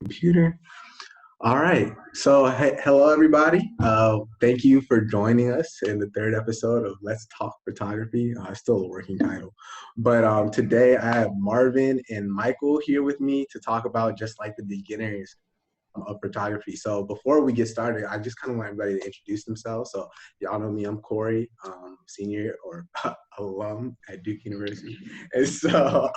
Computer. All right. So, hello, everybody. Thank you for joining us in the third episode of Let's Talk Photography. Still a working title. But today I have Marvin and Michael here with me to talk about just like the beginners of photography. So before we get started, I just kind of want everybody to introduce themselves. So y'all know me, I'm Corey, senior or alum at Duke University. And so,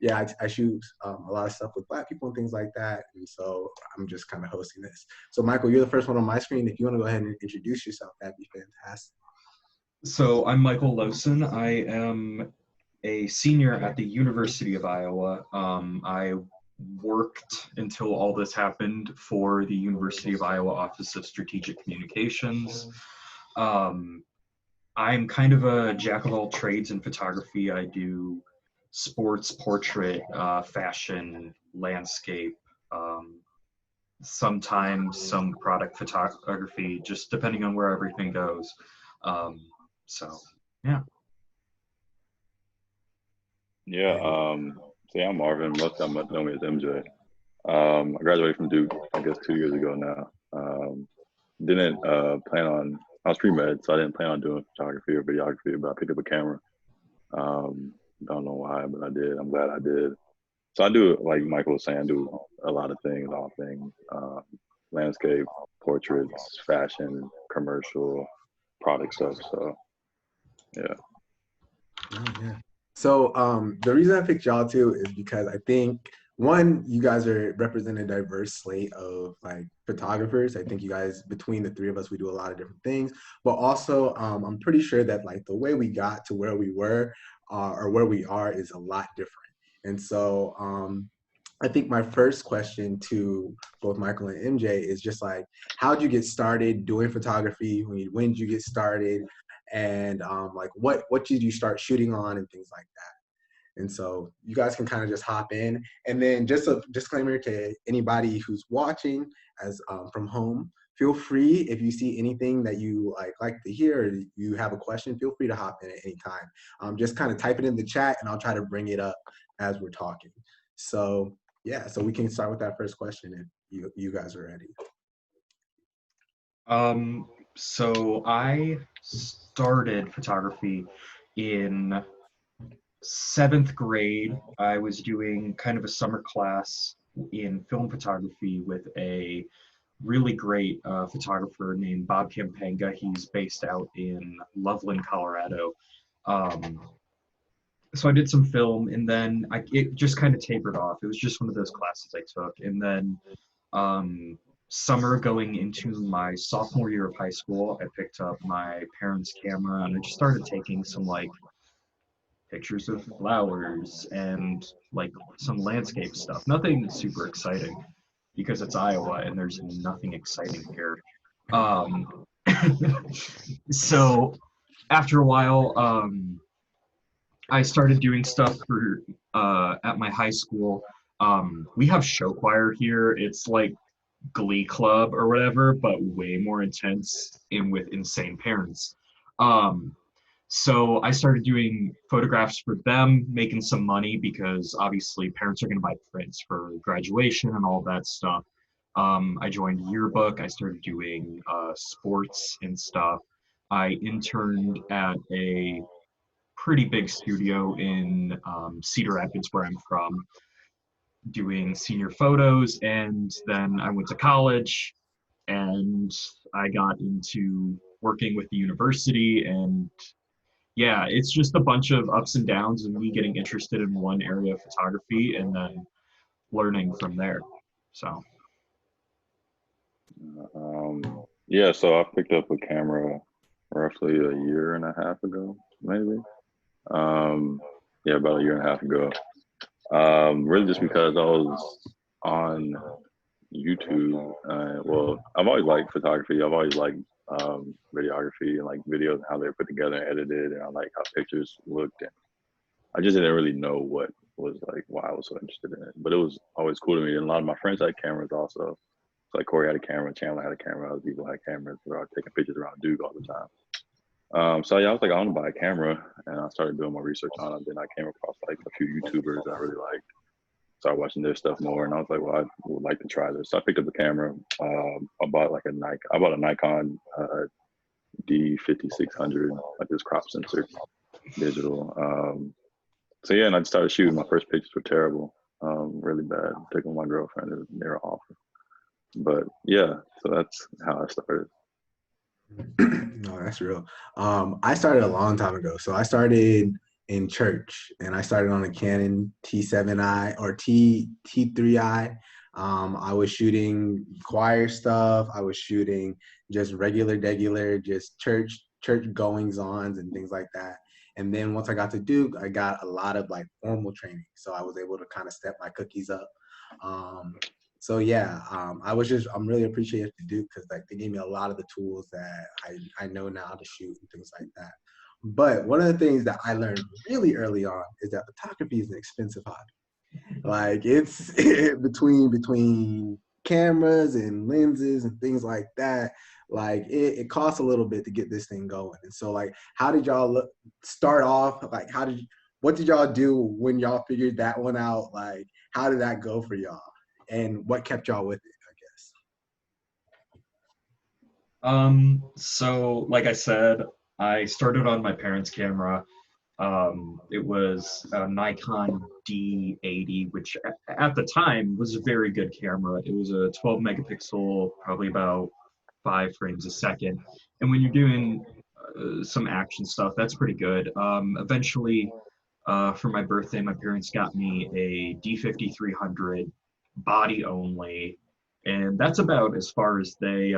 yeah, I shoot a lot of stuff with Black people and things like that. And so I'm just kind of hosting this. So Michael, you're the first one on my screen. If you want to go ahead and introduce yourself, that'd be fantastic. So I'm Michael Lowson. I am a senior at the University of Iowa. I worked until all this happened for the University of Iowa Office of Strategic Communications. Um, I'm kind of a jack of all trades in photography. I do sports, portrait, fashion, landscape, sometimes some product photography, just depending on where everything goes. Um, so, yeah. Yeah, so yeah, I'm Marvin. Most of them know me as MJ. I graduated from Duke, I guess 2 years ago now. Didn't plan on, I was pre-med, so I didn't plan on doing photography or videography, but I picked up a camera. Don't know why, but I did. I'm glad I did. So I do, like Michael was saying, I do a lot of things, all things, landscape, portraits, fashion, commercial, product stuff. So yeah. Oh, yeah. So the reason I picked y'all too is because I think one, you guys are represent a diverse slate of like photographers. I think you guys, between the three of us, we do a lot of different things. But also, I'm pretty sure that like the way we got to where we were or where we are is a lot different. And so I think my first question to both Michael and MJ is just like, how'd you get started doing photography? When did you get started? And like what did you start shooting on and things like that. And so you guys can kind of just hop in. And then just a disclaimer to anybody who's watching as from home, feel free if you see anything that you like to hear or you have a question, feel free to hop in at any time. Just kind of type it in the chat and I'll try to bring it up as we're talking. So yeah, so we can start with that first question if you guys are ready. So I started photography in seventh grade. I was doing kind of a summer class in film photography with a really great photographer named Bob Campanga. He's based out in Loveland, Colorado. Um, so I did some film, and then it just kind of tapered off. It was just one of those classes I took, and then um, summer going into my sophomore year of high school, I picked up my parents' camera and I just started taking some like pictures of flowers and like some landscape stuff. Nothing super exciting because it's Iowa and there's nothing exciting here. Um, so after a while, I started doing stuff for at my high school. We have show choir here. It's like Glee Club or whatever, but way more intense and with insane parents. Um, so I started doing photographs for them, making some money because obviously parents are going to buy prints for graduation and all that stuff. I joined yearbook. I started doing sports and stuff. I interned at a pretty big studio in Cedar Rapids, where I'm from, doing senior photos. And then I went to college and I got into working with the university. And yeah, it's just a bunch of ups and downs and me getting interested in one area of photography and then learning from there. So. Yeah, so I picked up a camera roughly a year and a half ago, maybe. Yeah, about a year and a half ago. Really just because I was on YouTube. Well, I've always liked photography. I've always liked videography and like videos and how they're put together and edited, and I like how pictures looked. And I just didn't really know what was like why I was so interested in it. But it was always cool to me. And a lot of my friends had cameras also. So like Corey had a camera, Chandler had a camera, other people had cameras. We were taking pictures around Duke all the time. So yeah, I was like, I want to buy a camera, and I started doing more research on it. Then I came across like a few YouTubers that I really liked, started watching their stuff more, and I was like, well, I would like to try this. So I picked up a camera. I bought like a Nikon D5600, like this crop sensor, digital. So yeah, and I started shooting. My first pictures were terrible, really bad. Taking my girlfriend, they were awful. But yeah, so that's how I started. No, that's real. I started a long time ago. So I started in church, and I started on a Canon T7i or T3i. I was shooting choir stuff. I was shooting just regular, just church goings ons and things like that. And then once I got to Duke, I got a lot of like formal training. So I was able to kind of step my cookies up. Um, so yeah, I'm really appreciative to Duke because like they gave me a lot of the tools that I know now to shoot and things like that. But one of the things that I learned really early on is that photography is an expensive hobby. Like it's between cameras and lenses and things like that. Like it costs a little bit to get this thing going. And so like, how did y'all start off? Like, what did y'all do when y'all figured that one out? Like, how did that go for y'all? And what kept y'all with it, I guess? So like I said, I started on my parents' camera. It was a Nikon D80, which at the time was a very good camera. It was a 12 megapixel, probably about 5 frames a second. And when you're doing some action stuff, that's pretty good. Eventually, for my birthday, my parents got me a D5300 body only. And that's about as far as they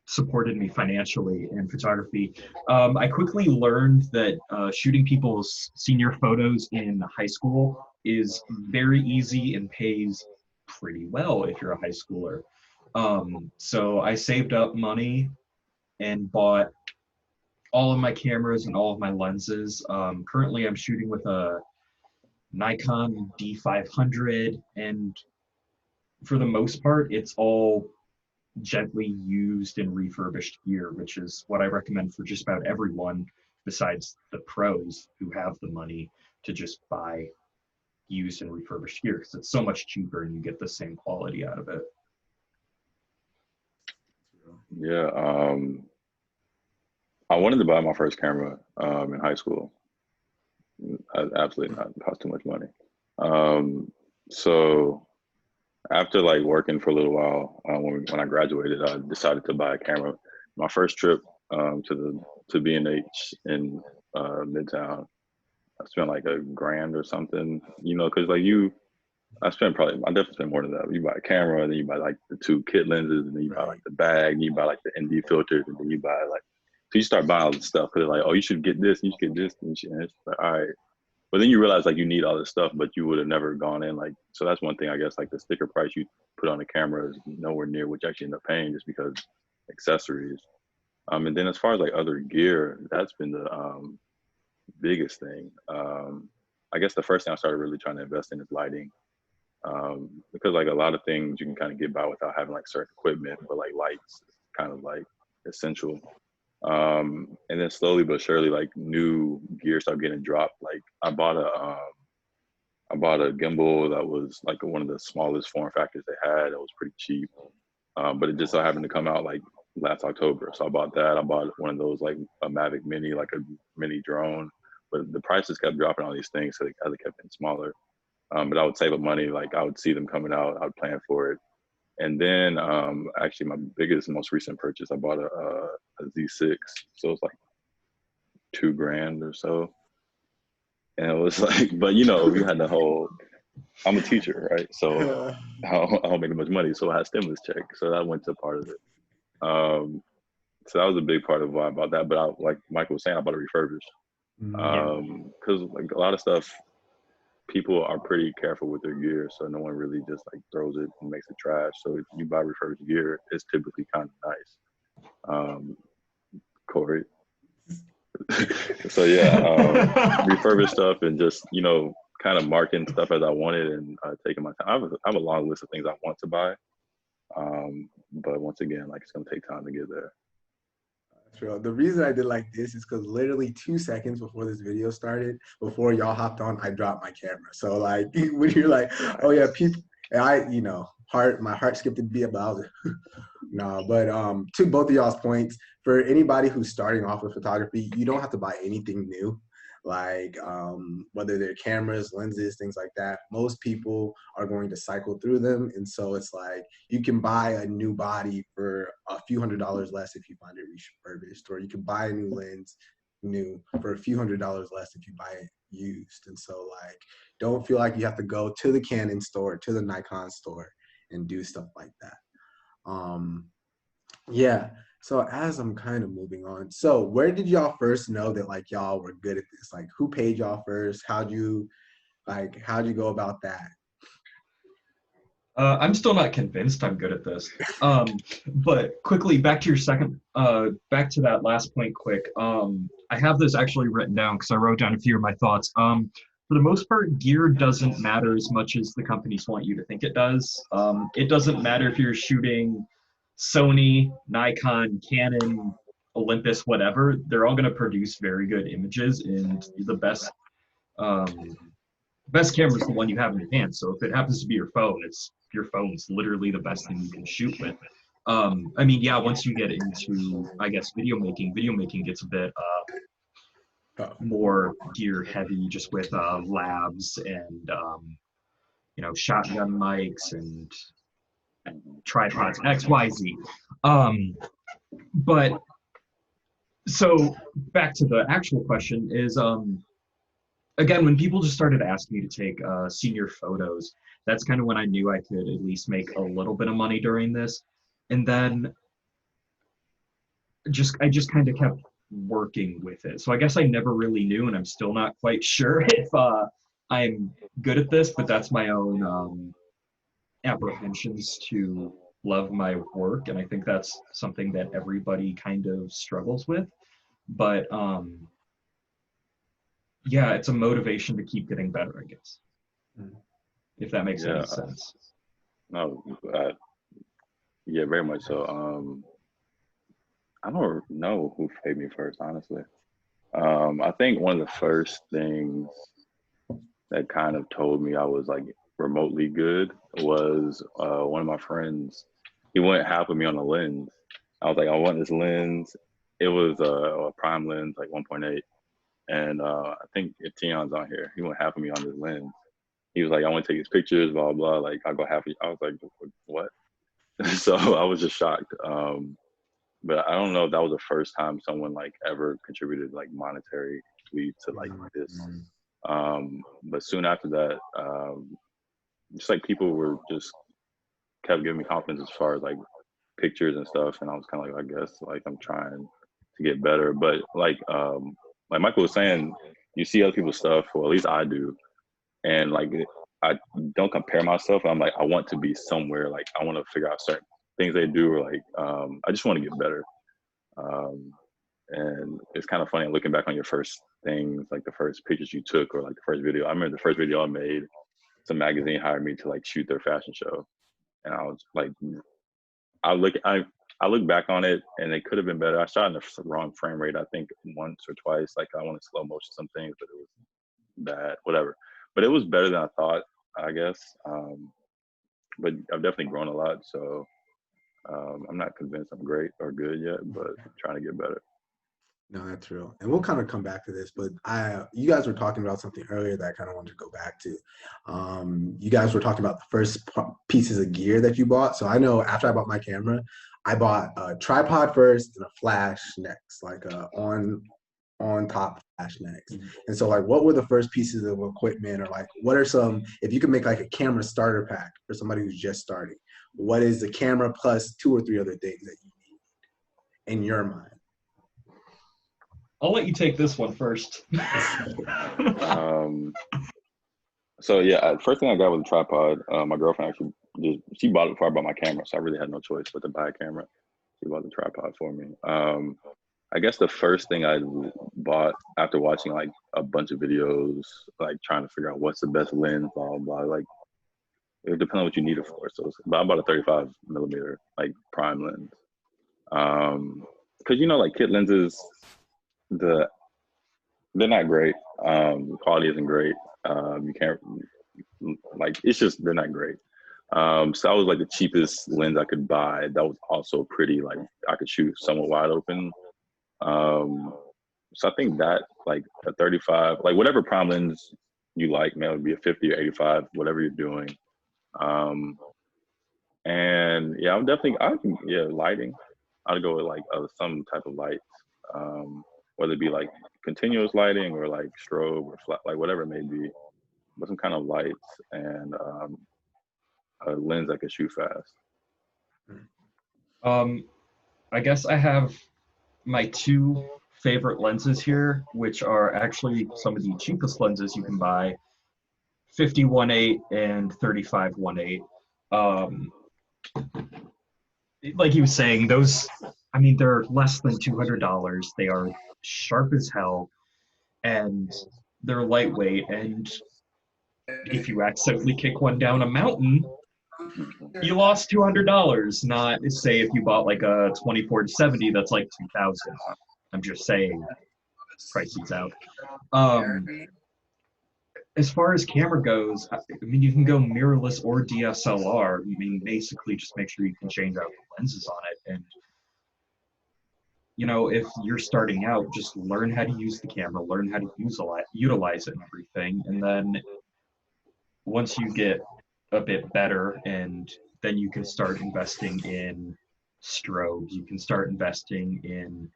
supported me financially in photography. I quickly learned that shooting people's senior photos in high school is very easy and pays pretty well if you're a high schooler. So I saved up money and bought all of my cameras and all of my lenses. Currently, I'm shooting with a Nikon D500, and for the most part, it's all gently used and refurbished gear, which is what I recommend for just about everyone besides the pros who have the money to just buy used and refurbished gear because it's so much cheaper and you get the same quality out of it. Yeah, I wanted to buy my first camera in high school. Absolutely not. It cost too much money. So after like working for a little while, when I graduated, I decided to buy a camera. My first trip to B&H in Midtown, I spent like $1,000 or something. You know, because I definitely spent more than that. You buy a camera, and then you buy like the 2 kit lenses, and then you buy like the bag, and you buy like the ND filters, and then you buy like, so you start buying all this stuff because like, oh, you should get this, you should get this, and it's like, all right. But then you realize like you need all this stuff, but you would have never gone in like, so that's one thing I guess, like the sticker price you put on the camera is nowhere near what you actually end up paying just because accessories. And then as far as like other gear, that's been the biggest thing. I guess the first thing I started really trying to invest in is lighting. Because like a lot of things you can kind of get by without having like certain equipment, but like lights is kind of like essential. And then slowly but surely, like new gear started getting dropped. Like I bought a gimbal that was like one of the smallest form factors they had. It was pretty cheap, but it just so happened to come out like last October. So I bought that. I bought one of those like a Mavic Mini, like a mini drone. But the prices kept dropping on these things, so as it kept getting smaller. But I would save up money. Like I would see them coming out. I would plan for it. And then actually my biggest, most recent purchase, I bought a Z6. So it's like $2,000 or so. And it was like, but you know, we had the whole, I'm a teacher, right? So I don't make much money. So I had stimulus check. So that went to part of it. So that was a big part of why I bought that. But like Michael was saying, I bought a refurbished. Because like a lot of stuff, people are pretty careful with their gear, so no one really just like throws it and makes it trash. So if you buy refurbished gear, it's typically kind of nice. Corey. So yeah, refurbished stuff and just, you know, kind of marking stuff as I wanted and taking my time. I have a long list of things I want to buy, but once again, like it's gonna take time to get there. True. The reason I did like this is because literally 2 seconds before this video started, before y'all hopped on, I dropped my camera. So like when you're like, oh yeah, Nice. people, and my heart skipped a beat, but I was like, no. But to both of y'all's points, for anybody who's starting off with photography, you don't have to buy anything new. Like whether they're cameras, lenses, things like that. Most people are going to cycle through them, and so it's like you can buy a new body for a few $100s less if you find it refurbished, or you can buy a new lens new for a few $100s less if you buy it used. And so like don't feel like you have to go to the Canon store, to the Nikon store and do stuff like that. Um yeah. So as I'm kind of moving on, so where did y'all first know that like y'all were good at this? Like who paid y'all first? How'd you go about that? I'm still not convinced I'm good at this. But quickly, back to that last point quick. I have this actually written down because I wrote down a few of my thoughts. For the most part, gear doesn't matter as much as the companies want you to think it does. It doesn't matter if you're shooting Sony, Nikon, Canon, Olympus, whatever. They're all going to produce very good images, and the best camera is the one you have in your hand. So if it happens to be your phone's literally the best thing you can shoot with. I mean, yeah, once you get into, I guess, video making gets a bit Oh, more gear heavy, just with labs and shotgun mics and tripods, X, Y, Z. But so back to the actual question is again, when people just started asking me to take senior photos, that's kind of when I knew I could at least make a little bit of money during this. And then I just kind of kept working with it. So I guess I never really knew, and I'm still not quite sure if I'm good at this, but that's my own apprehensions to love my work. And I think that's something that everybody kind of struggles with. But yeah, it's a motivation to keep getting better, I guess, if that makes any Yeah, sense. no, yeah, very much so. I don't know who paid me first, honestly. I think one of the first things that kind of told me I was like remotely good was one of my friends. He went half of me on a lens. I was like, I want this lens. It was a prime lens, like 1.8. And I think if Tion's on here, he went half of me on this lens. He was like, I want to take his pictures, blah, blah, blah. Like, I'll go half of you. I was like, what? So I was just shocked. But I don't know if that was the first time someone like ever contributed like monetary to like this. But soon after that, just like people were just kept giving me confidence as far as like pictures and stuff, and I was kind of like, I guess like I'm trying to get better. But like Michael was saying, you see other people's stuff, or at least I do, and like I don't compare myself. I'm like I want to be somewhere. Like I want to figure out certain things they do, or like I just want to get better. Um, and it's kind of funny looking back on your first things, like the first pictures you took, or like the first video. I remember the first video I made. Some magazine hired me to like shoot their fashion show, and I was like, I look I I look back on it and it could have been better. I shot in the wrong frame rate, I think once or twice. Like I wanted slow motion some things, but it was bad, whatever. But it was better than I thought, I guess. But I've definitely grown a lot. So I'm not convinced I'm great or good yet, but I'm trying to get better. no, that's real. And we'll kind of come back to this, but you guys were talking about something earlier that I kind of wanted to go back to. You guys were talking about the first pieces of gear that you bought. So I know after I bought my camera, I bought a tripod first and a flash next, like a on top flash next. And so like what were the first pieces of equipment, or like what are some, if you could make like a camera starter pack for somebody who's just starting, what is the camera plus two or three other things that you need in your mind? I'll let you take this one first. Um, so yeah, first thing I got was a tripod. My girlfriend actually she bought it before I bought my camera, so I really had no choice but to buy a camera. She bought the tripod for me. I guess the first thing I bought after watching like a bunch of videos, like trying to figure out what's the best lens, blah blah blah. Like it depends on what you need it for. So, but I bought a 35 millimeter like prime lens. Um, because like kit lenses, the they're not great. The quality isn't great. You can't it's just they're not great. So that was like the cheapest lens I could buy. That was also pretty like I could shoot somewhat wide open. Um, so I think that like a 35, like whatever prime lens you like, man, it would be a 50 or 85, whatever you're doing. Um, and yeah, lighting. I'd go with like some type of lights, whether it be like continuous lighting or like strobe or flat, like whatever it may be, but some kind of lights and a lens that can shoot fast. I guess I have my two favorite lenses here, which are actually some of the cheapest lenses you can buy, 50-1.8 and 35-1.8. Like he was saying, those, I mean, they're less than $200. They are sharp as hell, and they're lightweight. And if you accidentally kick one down a mountain, you lost $200. Not say if you bought like a 24-70, that's like 2,000. I'm just saying, prices out. As far as camera goes, I mean, you can go mirrorless or DSLR. I mean, basically, just make sure you can change out the lenses on it. And, if you're starting out, just learn how to use the camera, learn how to utilize it and everything. And then once you get a bit better, and then you can start investing in strobes, you can start investing in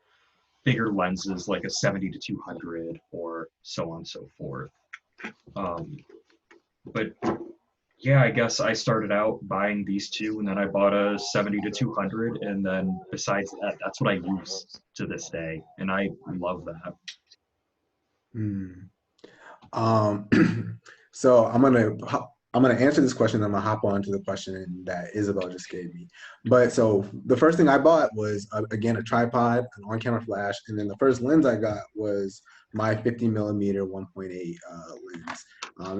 bigger lenses like a 70-200 or so on and so forth. But yeah, I guess I started out buying these two, and then I bought a 70-200, and then besides that, that's what I use to this day, and I love that. So I'm gonna answer this question. I'm gonna hop on to the question that Isabel just gave me. But so the first thing I bought was again a tripod, an on-camera flash, and then the first lens I got was my 50mm 1.8 lens.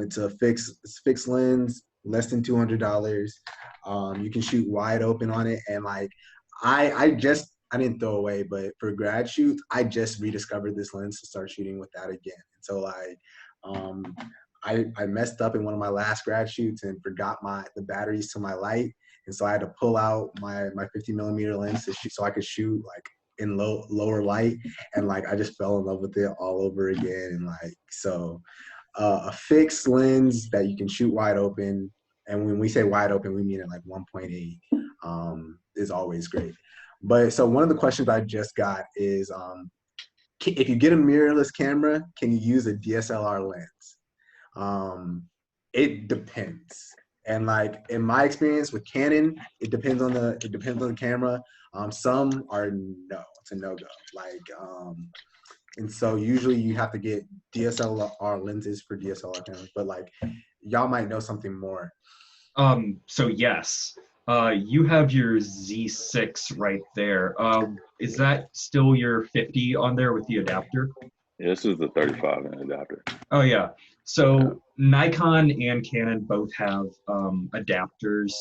It's a fixed lens, less than $200. You can shoot wide open on it, and like I didn't throw away, but for grad shoots, I just rediscovered this lens to start shooting with that again. And so like I messed up in one of my last grad shoots and forgot the batteries to my light, and so I had to pull out my 50mm lens to shoot so I could shoot like in lower light, and like I just fell in love with it all over again. And like so a fixed lens that you can shoot wide open, and when we say wide open, we mean it like 1.8, is always great. But so one of the questions I just got is if you get a mirrorless camera, can you use a DSLR lens? It depends. And like in my experience with Canon, it depends on the camera. Some are no, it's a no-go. Like and so usually you have to get DSLR lenses for DSLR cameras, but like y'all might know something more. So yes, you have your Z6 right there. Is that still your 50 on there with the adapter? Yeah, this is the 35 and adapter. Oh yeah. So Nikon and Canon both have adapters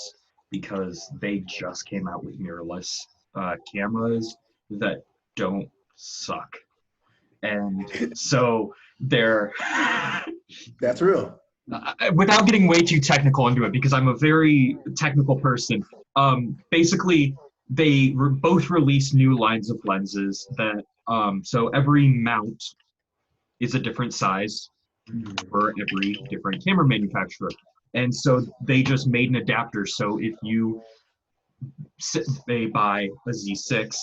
because they just came out with mirrorless cameras that don't suck. And so they're That's real. without getting way too technical into it, because I'm a very technical person, basically they both release new lines of lenses that so every mount is a different size for every different camera manufacturer, and so they just made an adapter. So if you they buy a Z6,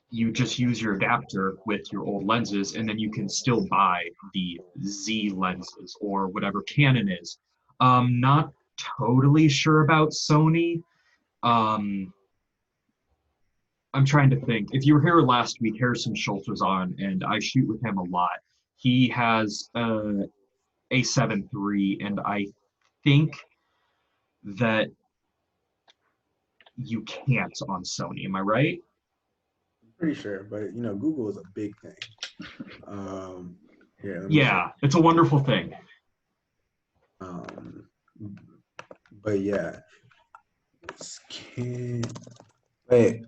you just use your adapter with your old lenses, and then you can still buy the Z lenses or whatever Canon is. Not totally sure about Sony. I'm trying to think. If you were here last week, Harrison Schultz was on, and I shoot with him a lot. He has a A7 III, and I think that you can't on Sony. Am I right? Pretty sure, but Google is a big thing. Yeah, it's a wonderful thing. But yeah, wait.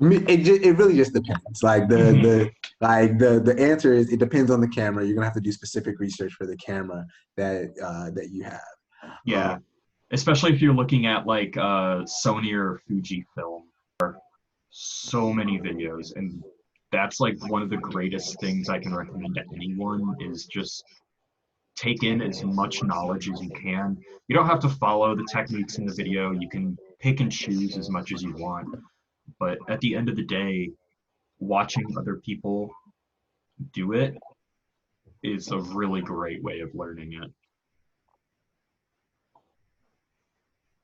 It really just depends. Like the answer is it depends on the camera. You're gonna have to do specific research for the camera that you have. Yeah, especially if you're looking at like Sony or Fujifilm. So many videos, and that's like one of the greatest things I can recommend to anyone is just take in as much knowledge as you can. You don't have to follow the techniques in the video. You can pick and choose as much as you want. But at the end of the day, watching other people do it is a really great way of learning it.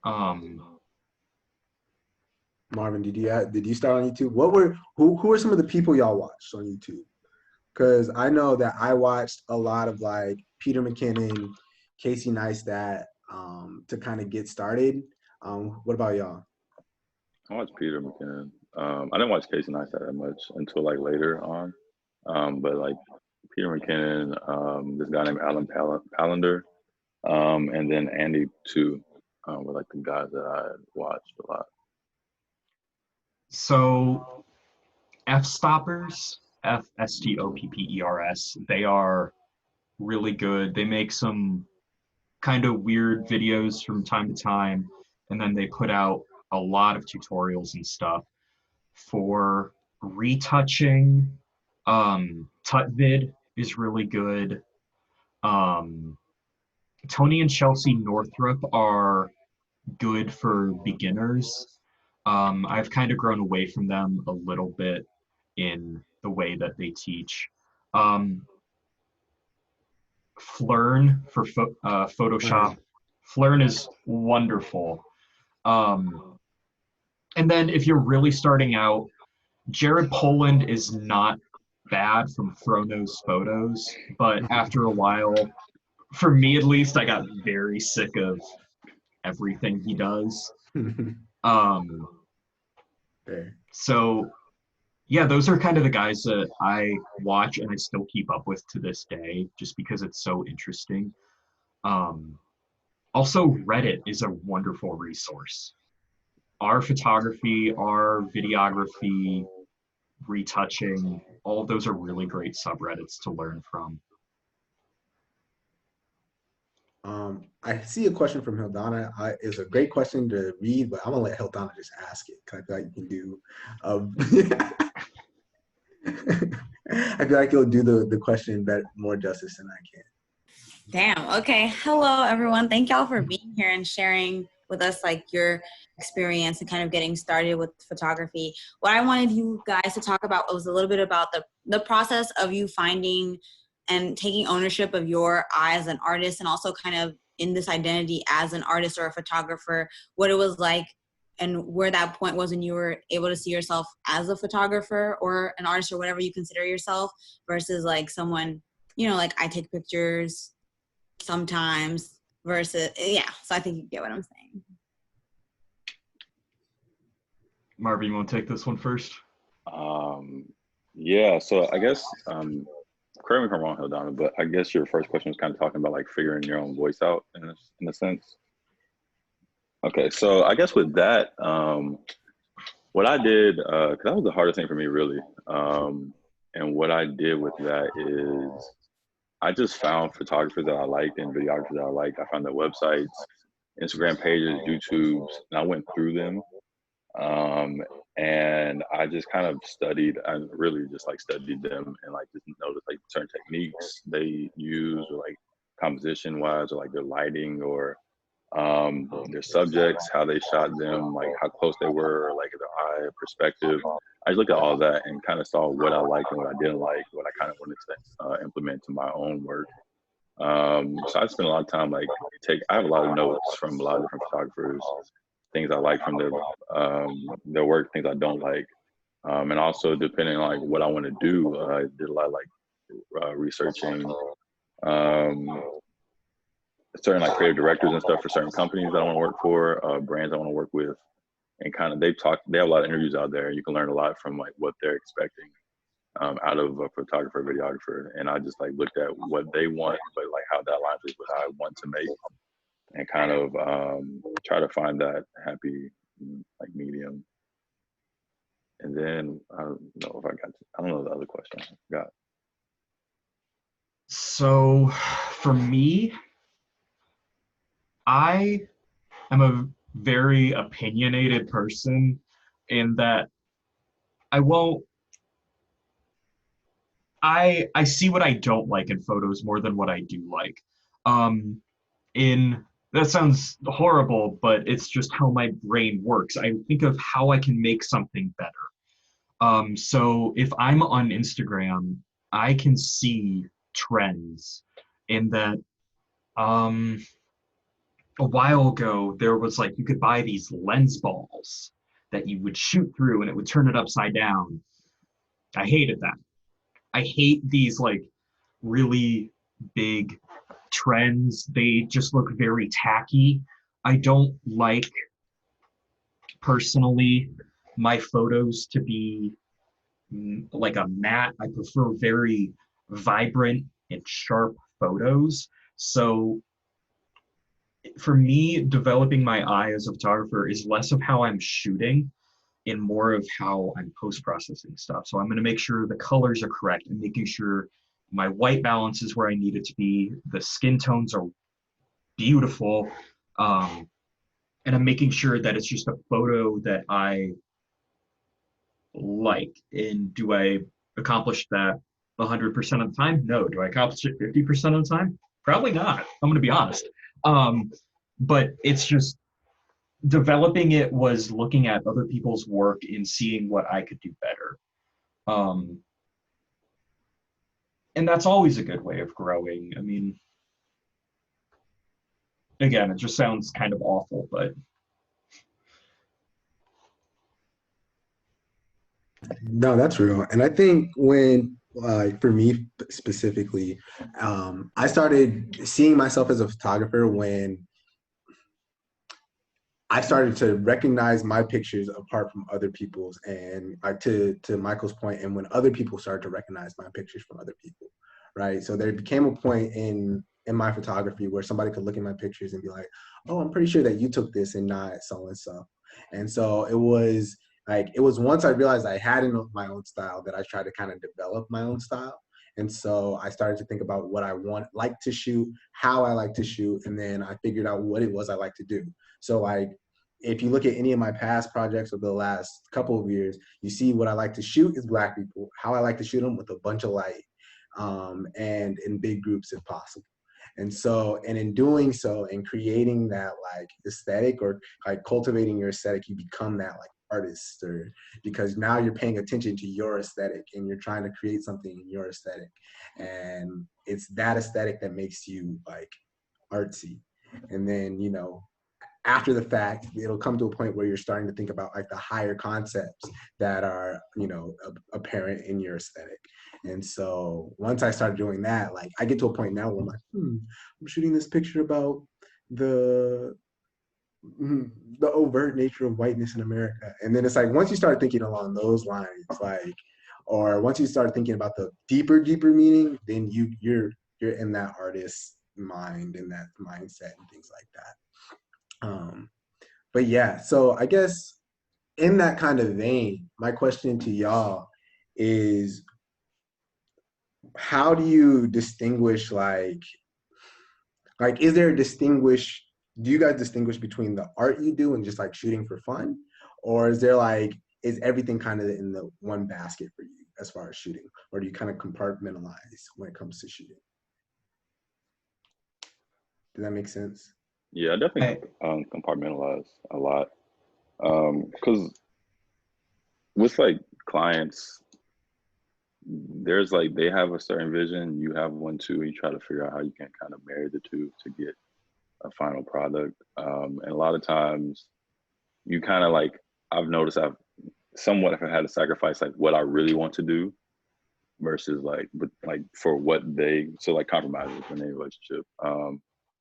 Um, Marvin, did you start on YouTube? Who are some of the people y'all watched on YouTube? Because I know that I watched a lot of like Peter McKinnon, Casey Neistat, to kind of get started. What about y'all? I watched Peter McKinnon. I didn't watch Casey Neistat that much until like later on. But like Peter McKinnon, this guy named Alan Palander, and then Andy too, were like the guys that I watched a lot. so F-stoppers, F-S-T-O-P-P-E-R-S, they are really good. They make some kind of weird videos from time to time, and then they put out a lot of tutorials and stuff for retouching. Tutvid is really good. Um, Tony and Chelsea Northrup are good for beginners. I've kind of grown away from them a little bit in the way that they teach. Um, Flern for Photoshop. Flern is wonderful. And then if you're really starting out, Jared Poland is not bad from Thronos Photos, but after a while, for me at least, I got very sick of everything he does. Um, so yeah, those are kind of the guys that I watch and I still keep up with to this day, just because it's so interesting. Um, Also, Reddit is a wonderful resource. Our photography, our videography, retouching, all of those are really great subreddits to learn from. I see a question from Hildana. It's a great question to read, but I'm gonna let Hildana just ask it because I feel like you can do. I feel like you'll do the question more justice than I can. Damn. Okay. Hello, everyone. Thank y'all for being here and sharing with us like your experience and kind of getting started with photography. What I wanted you guys to talk about was a little bit about the process of you finding and taking ownership of your eye as an artist, and also kind of in this identity as an artist or a photographer, what it was like and where that point was when you were able to see yourself as a photographer or an artist or whatever you consider yourself versus like someone, you know, like I take pictures sometimes versus, yeah. So I think you get what I'm saying. Marvin, you want to take this one first? Yeah, so I guess, correct me if I'm wrong, Hildana, but I guess your first question was kind of talking about like figuring your own voice out in a sense. Okay, so I guess with that, what I did, because that was the hardest thing for me really, and what I did with that is I just found photographers that I liked and videographers that I liked. I found their websites, Instagram pages, YouTubes, and I went through them. And I just kind of studied, I really just like studied them and like just noticed like certain techniques they use or like composition wise or like their lighting or their subjects, how they shot them, like how close they were, like their eye perspective. I just looked at all that and kind of saw what I liked and what I didn't like, what I kind of wanted to implement to my own work. So I spent a lot of time like I have a lot of notes from a lot of different photographers, things I like from their work, things I don't like. And also depending on like what I want to do, I did a lot of like researching certain like creative directors and stuff for certain companies that I want to work for, brands I want to work with, and kind of they have a lot of interviews out there. You can learn a lot from like what they're expecting out of a photographer, videographer, and I just like looked at what they want, but like how that aligns with what I want to make, and kind of try to find that happy like medium. And then I don't know if I don't know the other question. I forgot. So for me, I am a very opinionated person in that I won't I see what I don't like in photos more than what I do like. Um, in that sounds horrible, but it's just how my brain works. I think of how I can make something better. So if I'm on Instagram, I can see trends in that um, a while ago there was like you could buy these lens balls that you would shoot through and it would turn it upside down. I hated that. I hate these like really big trends. They just look very tacky. I don't like personally my photos to be like a matte. I prefer very vibrant and sharp photos. So for me, developing my eye as a photographer is less of how I'm shooting and more of how I'm post processing stuff. So I'm going to make sure the colors are correct and making sure my white balance is where I need it to be. The skin tones are beautiful. And I'm making sure that it's just a photo that I like. And do I accomplish that 100% of the time? No. Do I accomplish it 50% of the time? Probably not. I'm going to be honest. Um, but it's just developing it was looking at other people's work and seeing what I could do better. Um, and that's always a good way of growing. I mean, again, it just sounds kind of awful, but No, that's real. And I think when, for me specifically, I started seeing myself as a photographer when I started to recognize my pictures apart from other people's, and to Michael's point, and when other people started to recognize my pictures from other people, right? So there became a point in my photography where somebody could look at my pictures and be like, "Oh, I'm pretty sure that you took this and not so and so." And so it was once I realized I had my own style that I tried to kind of develop my own style. And so I started to think about what I like to shoot, how I like to shoot, and then I figured out what it was I like to do. So like if you look at any of my past projects over the last couple of years, you see what I like to shoot is Black people, how I like to shoot them with a bunch of light, and in big groups if possible. And so, and in doing so and creating that like aesthetic or like cultivating your aesthetic, you become that like artist, or because now you're paying attention to your aesthetic and you're trying to create something in your aesthetic. And it's that aesthetic that makes you like artsy. And then, after the fact, it'll come to a point where you're starting to think about like the higher concepts that are, apparent in your aesthetic. And so once I started doing that, like I get to a point now where I'm like, I'm shooting this picture about the the overt nature of whiteness in America. And then it's like once you start thinking along those lines, like, or once you start thinking about the deeper meaning, then you're in that artist mind and that mindset and things like that. But yeah, so I guess in that kind of vein, my question to y'all is how do you distinguish like is there a distinguish do you guys distinguish between the art you do and just like shooting for fun? Or is there like is everything kind of in the one basket for you as far as shooting? Or do you kind of compartmentalize when it comes to shooting? Does that make sense? Yeah, I definitely I, compartmentalize a lot. Because with like clients, there's like they have a certain vision, you have one too. You try to figure out how you can kind of marry the two to get a final product. And a lot of times, you kind of like I've noticed I've somewhat have had to sacrifice like what I really want to do versus but like for what they so like compromises in any relationship.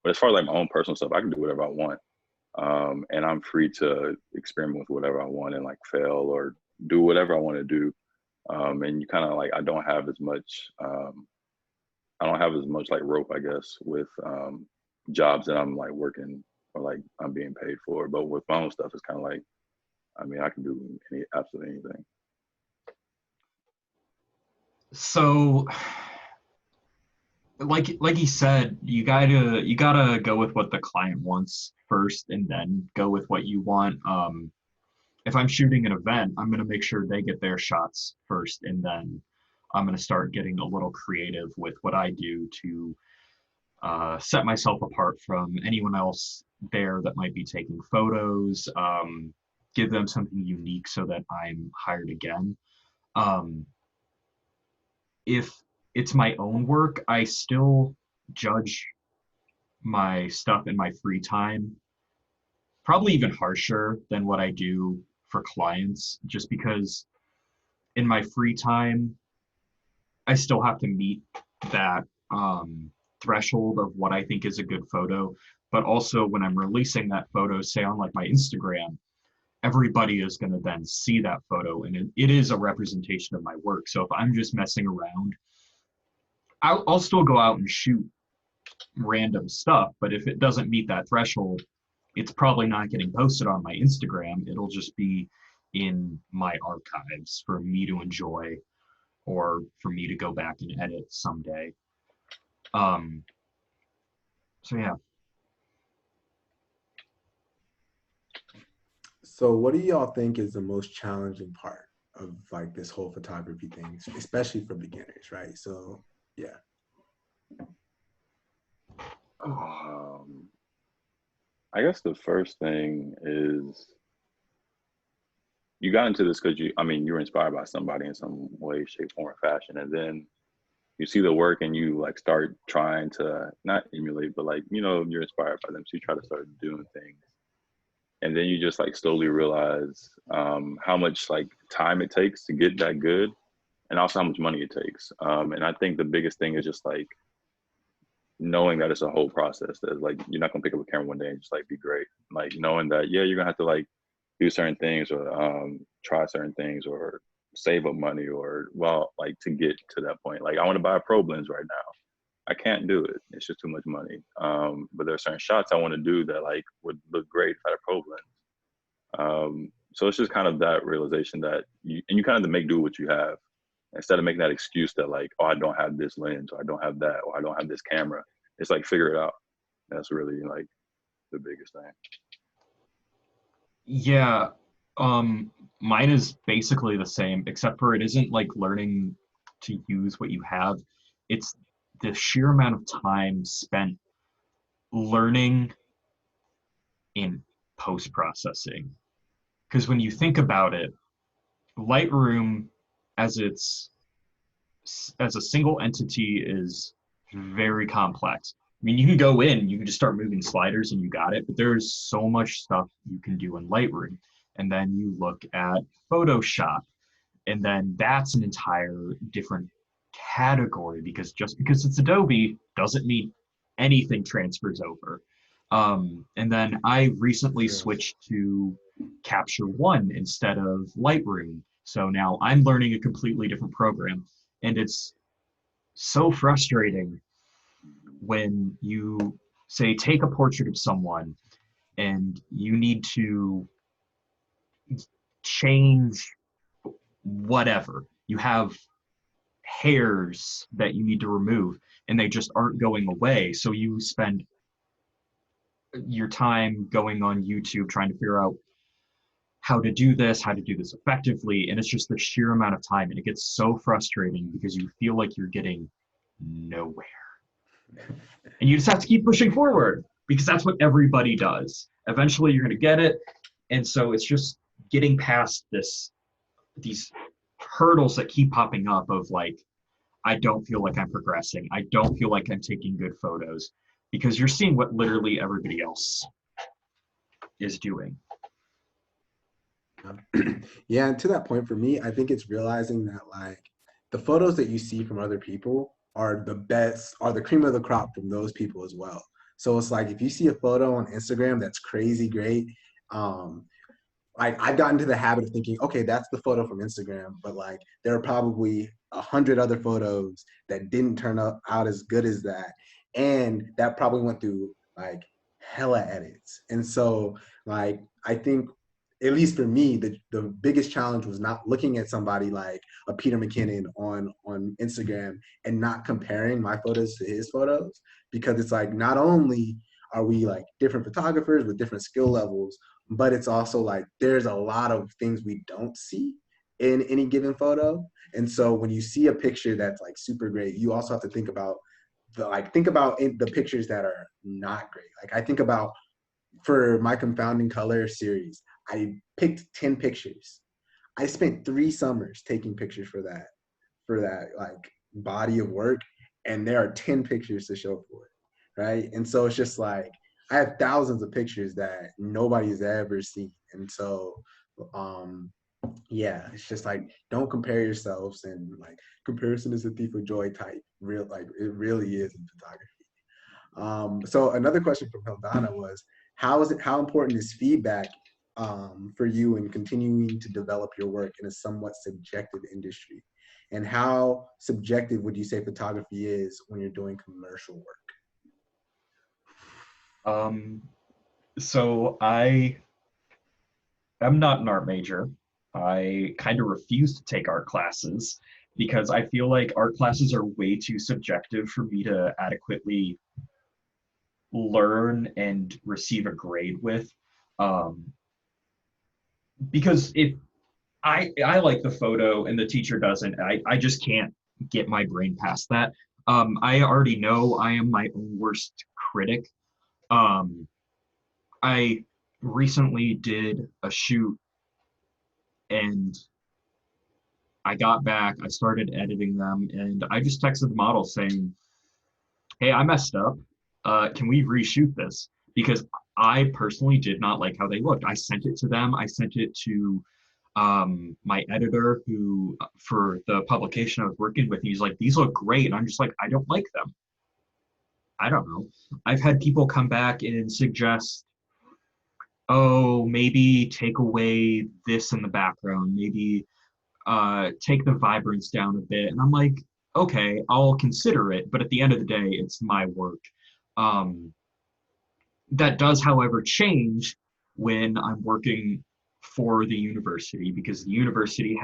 But as far as like my own personal stuff, I can do whatever I want. And I'm free to experiment with whatever I want and like fail or do whatever I want to do. And you kind of like I don't have as much like rope, I guess, with jobs that I'm like working or like I'm being paid for. But with my own stuff, it's kind of like I mean I can do absolutely anything. So, like he said, you gotta go with what the client wants first, and then go with what you want. If I'm shooting an event, I'm gonna make sure they get their shots first, and then I'm gonna start getting a little creative with what I do to set myself apart from anyone else there that might be taking photos. Give them something unique so that I'm hired again. Um, if it's my own work, I still judge my stuff in my free time, probably even harsher than what I do for clients, just because in my free time, I still have to meet that threshold of what I think is a good photo. But also, when I'm releasing that photo, say on like my Instagram, everybody is going to then see that photo, and it is a representation of my work. So if I'm just messing around, I'll still go out and shoot random stuff, but if it doesn't meet that threshold, it's probably not getting posted on my Instagram. It'll just be in my archives for me to enjoy or for me to go back and edit someday. Um, so yeah. So what do y'all think is the most challenging part of like this whole photography thing, especially for beginners, right? So yeah. Um, I guess the first thing is you got into this because you were inspired by somebody in some way, shape, form, or fashion, and then you see the work and you like start trying to not emulate, but like you're inspired by them, so you try to start doing things, and then you just like slowly realize how much like time it takes to get that good, and also how much money it takes. And I think the biggest thing is just like knowing that it's a whole process. That like you're not gonna pick up a camera one day and just like be great. Like knowing that you're gonna have to like do certain things or try certain things or save up money or like to get to that point. Like I want to buy a Pro lens right now. I can't do it. It's just too much money. But there are certain shots I want to do that like would look great if I had a Pro lens. So it's just kind of that realization that you kind of have to make do what you have instead of making that excuse that like, oh, I don't have this lens or I don't have that or I don't have this camera. It's like figure it out. That's really like the biggest thing. Yeah. Mine is basically the same, except for it isn't like learning to use what you have. It's the sheer amount of time spent learning in post processing. Because when you think about it, Lightroom as its as a single entity is very complex. I mean, you can go in, you can just start moving sliders and you got it, but there's so much stuff you can do in Lightroom. And then you look at Photoshop, and then that's an entire different category because just because it's Adobe doesn't mean anything transfers over. And then I recently True. switched to Capture One instead of Lightroom. So now I'm learning a completely different program. And it's so frustrating when you say take a portrait of someone and you need to change whatever. You have hairs that you need to remove and they just aren't going away. So you spend your time going on YouTube trying to figure out how to do this, how to do this effectively. And it's just the sheer amount of time. And it gets so frustrating because you feel like you're getting nowhere. And you just have to keep pushing forward because that's what everybody does. Eventually you're going to get it. And so it's just getting past these hurdles that keep popping up of like, I don't feel like I'm progressing. I don't feel like I'm taking good photos because you're seeing what literally everybody else is doing. Yeah, and to that point for me, I think it's realizing that like the photos that you see from other people are the best, are the cream of the crop from those people as well. So it's like if you see a photo on Instagram that's crazy great, um, like I've gotten to the habit of thinking, okay, that's the photo from Instagram, but like there are probably 100 other photos that didn't turn out as good as that, and that probably went through like hella edits. And so like I think at least for me, the biggest challenge was not looking at somebody like a Peter McKinnon on Instagram and not comparing my photos to his photos, because it's like not only are we like different photographers with different skill levels, but it's also like there's a lot of things we don't see in any given photo. And so when you see a picture that's like super great, you also have to think about the pictures that are not great. Like I think about, for my confounding color series, I picked 10 pictures. I spent 3 summers taking pictures for that like body of work, and there are 10 pictures to show for it, right? And so it's just like I have thousands of pictures that nobody's ever seen. And so um yeah, it's just like don't compare yourselves, and like comparison is a thief of joy type real, like it really is in photography. So another question from Heldana was, how important is feedback for you in continuing to develop your work in a somewhat subjective industry? And how subjective would you say photography is when you're doing commercial work? So I am not an art major. I kind of refuse to take art classes because I feel like art classes are way too subjective for me to adequately learn and receive a grade with. Um, because if I like the photo and the teacher doesn't, I just can't get my brain past that. I already know I am my own worst critic. Um, I recently did a shoot and I got back, I started editing them, and I just texted the model saying, hey, I messed up. Can we reshoot this? Because I personally did not like how they looked. I sent it to them. I sent it to my editor who, for the publication I was working with, he's like, these look great. And I'm just like, I don't like them. I don't know. I've had people come back and suggest, oh, maybe take away this in the background, maybe take the vibrance down a bit. And I'm like, okay, I'll consider it. But at the end of the day, it's my work. Um, that does, however, change when I'm working for the university, because the university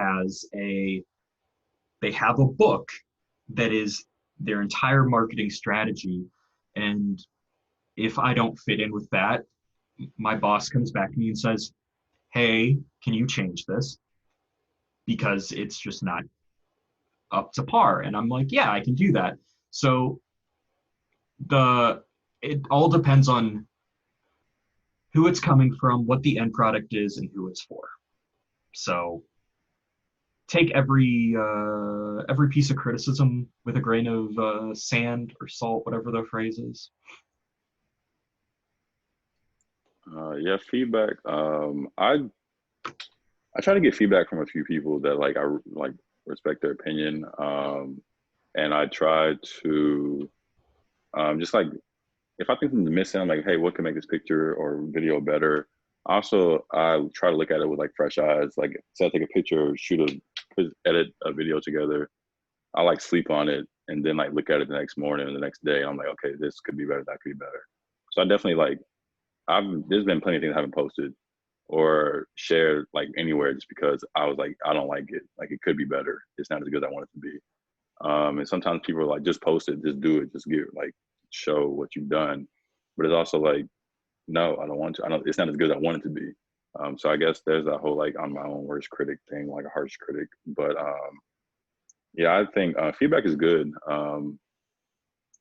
they have a book that is their entire marketing strategy. And if I don't fit in with that, my boss comes back to me and says, hey, can you change this? Because it's just not up to par. And I'm like, yeah, I can do that. So it all depends on who it's coming from, what the end product is, and who it's for. So take every piece of criticism with a grain of sand or salt, whatever the phrase is. Yeah, feedback. I try to get feedback from a few people that like I like respect their opinion, and I try to just like if I think something's missing, I'm like, hey, what can make this picture or video better? Also, I try to look at it with like fresh eyes. Like, say I take a picture or edit a video together, I like sleep on it and then like look at it the next morning or the next day. I'm like, okay, this could be better, that could be better. So I definitely like there's been plenty of things I haven't posted or shared like anywhere just because I was like, I don't like it. Like it could be better. It's not as good as I want it to be. And sometimes people are like, just post it, just do it, just give like show what you've done. But it's also like, no, I don't want to. I don't. It's not as good as I want it to be. So I guess there's that whole like I'm my own worst critic thing, like a harsh critic. But yeah, I think feedback is good, and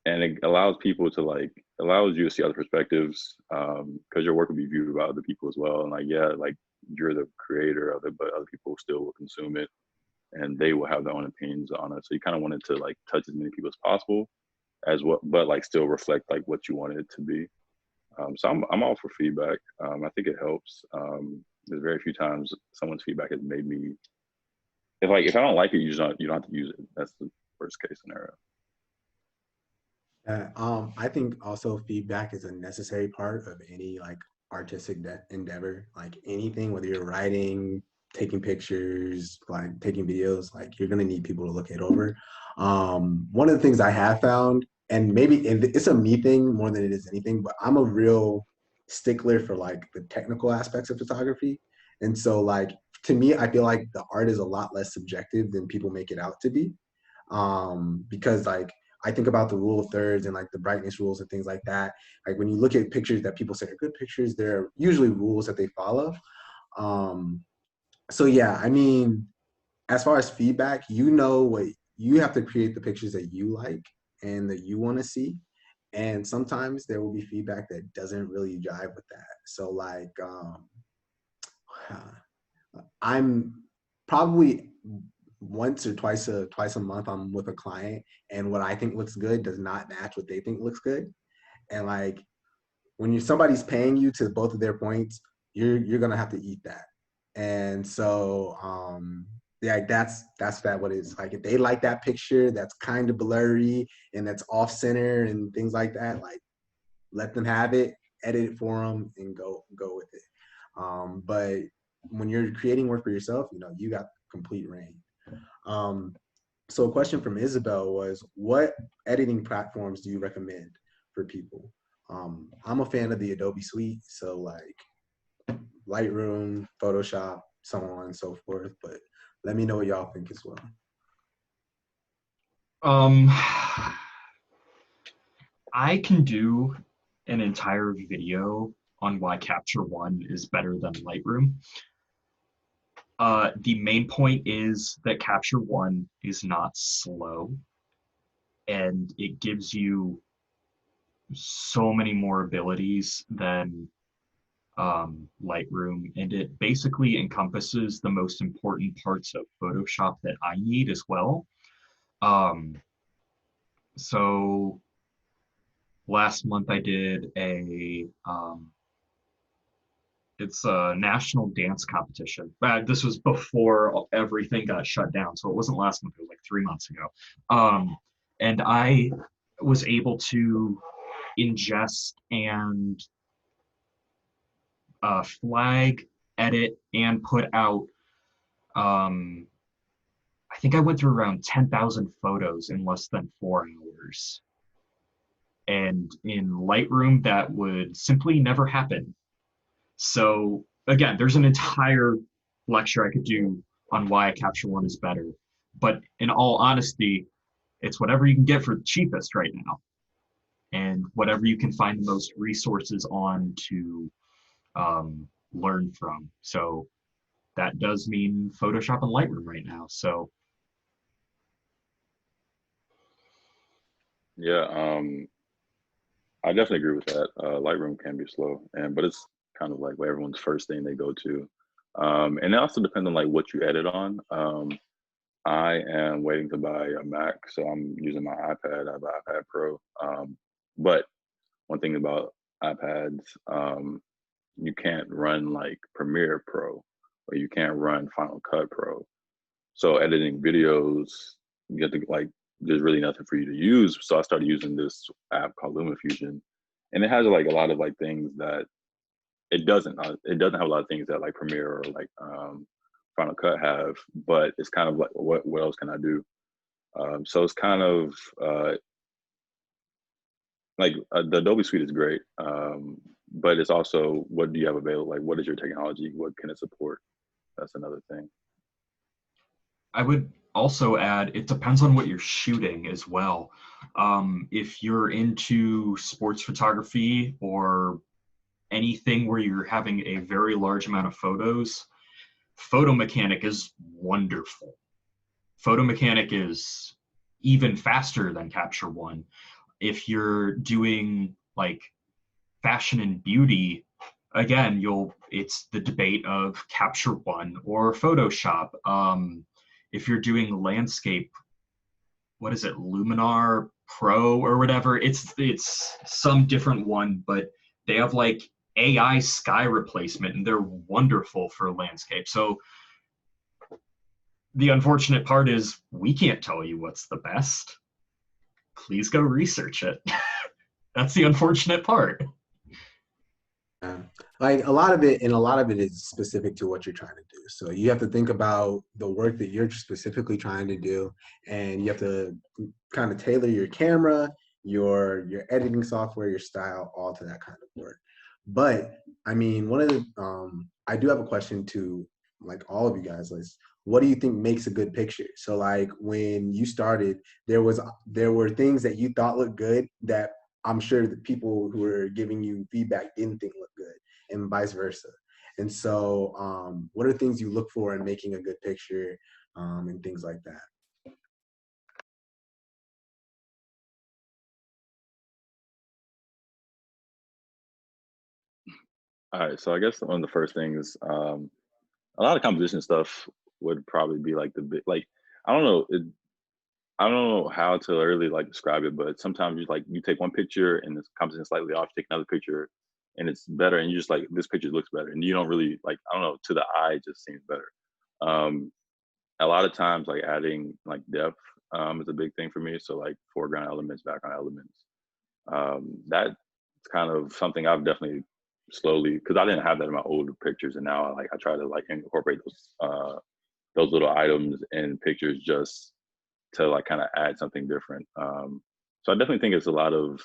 it allows people to like allows you to see other perspectives because your work will be viewed by other people as well. And like yeah, like you're the creator of it, but other people still will consume it, and they will have their own opinions on it. So you kind of wanted to like touch as many people as possible, as what, but like still reflect like what you wanted it to be. So I'm all for feedback. I think it helps. There's very few times someone's feedback has made me if I don't like it, you don't have to use it. That's the worst case scenario. I think also feedback is a necessary part of any like artistic endeavor, like anything, whether you're writing, taking pictures, like taking videos, like you're gonna need people to look it over. One of the things I have found, and maybe it's a me thing more than it is anything, but I'm a real stickler for like the technical aspects of photography. And so like to me, I feel like the art is a lot less subjective than people make it out to be. Because like I think about the rule of thirds and like the brightness rules and things like that. Like when you look at pictures that people say are good pictures, there are usually rules that they follow. Um, so yeah, I mean, as far as feedback, you know what you have to create the pictures that you like and that you want to see. And sometimes there will be feedback that doesn't really jive with that. So like I'm probably once or twice a month I'm with a client and what I think looks good does not match what they think looks good. And like when you somebody's paying you to both of their points, you're gonna have to eat that. And so yeah, that's that what it is. Like if they like that picture that's kind of blurry and that's off center and things like that, like let them have it, edit it for them, and go with it. But when you're creating work for yourself, you know, you got complete reign. Um, so a question from Isabel was, what editing platforms do you recommend for people? I'm a fan of the Adobe Suite, so like Lightroom, Photoshop, so on and so forth. But let me know what y'all think as well. Um, I can do an entire video on why Capture One is better than Lightroom. The main point is that Capture One is not slow, and it gives you so many more abilities than Lightroom, and it basically encompasses the most important parts of Photoshop that I need as well. Um, so last month I did it's a national dance competition. This was before everything got shut down, so it wasn't last month, it was like 3 months ago. And I was able to ingest and flag, edit, and put out, I think I went through around 10,000 photos in less than 4 hours. And in Lightroom, that would simply never happen. So again, there's an entire lecture I could do on why Capture One is better. But in all honesty, it's whatever you can get for the cheapest right now, and whatever you can find the most resources on to learn from. So that does mean Photoshop and Lightroom right now. So Yeah, I definitely agree with that. Lightroom can be slow, but it's kind of like what everyone's first thing they go to. And it also depends on like what you edit on. I am waiting to buy a Mac, so I'm using my iPad. I have an iPad Pro. But one thing about iPads, you can't run like Premiere Pro, or you can't run Final Cut Pro. So editing videos, you get to like, there's really nothing for you to use. So I started using this app called LumaFusion, and it has like a lot of like things that it doesn't. It doesn't have a lot of things that like Premiere or like Final Cut have, but it's kind of like what else can I do? So it's kind of the Adobe Suite is great, but it's also what do you have available? Like what is your technology? What can it support? That's another thing. I would also add, it depends on what you're shooting as well. If you're into sports photography or anything where you're having a very large amount of photos, Photo Mechanic is wonderful. Photo Mechanic is even faster than Capture One. If you're doing like fashion and beauty, again, it's the debate of Capture One or Photoshop. If you're doing landscape, what is it, Luminar Pro or whatever? It's some different one, but they have like AI sky replacement, and they're wonderful for landscape. So the unfortunate part is we can't tell you what's the best. Please go research it. That's the unfortunate part. Yeah. Like a lot of it is specific to what you're trying to do. So you have to think about the work that you're specifically trying to do, and you have to kind of tailor your camera, your editing software, your style, all to that kind of work. But I mean, one of the I do have a question to like all of you guys. Like, what do you think makes a good picture? So like when you started, there were things that you thought looked good that I'm sure the people who were giving you feedback didn't think looked good, and vice versa. And so, what are things you look for in making a good picture, and things like that? All right, so I guess one of the first things, a lot of composition stuff would probably be like the big, like I don't know, I don't know how to really like describe it, but sometimes you take one picture and the composition slightly off, take another picture, and it's better, and you just like this picture looks better, and you don't really like I don't know to the eye it just seems better. Um, a lot of times like adding like depth is a big thing for me. So like foreground elements, background elements. That's kind of something I've definitely slowly because I didn't have that in my older pictures, and now I try to like incorporate those little items in pictures just to like kind of add something different. So I definitely think it's a lot of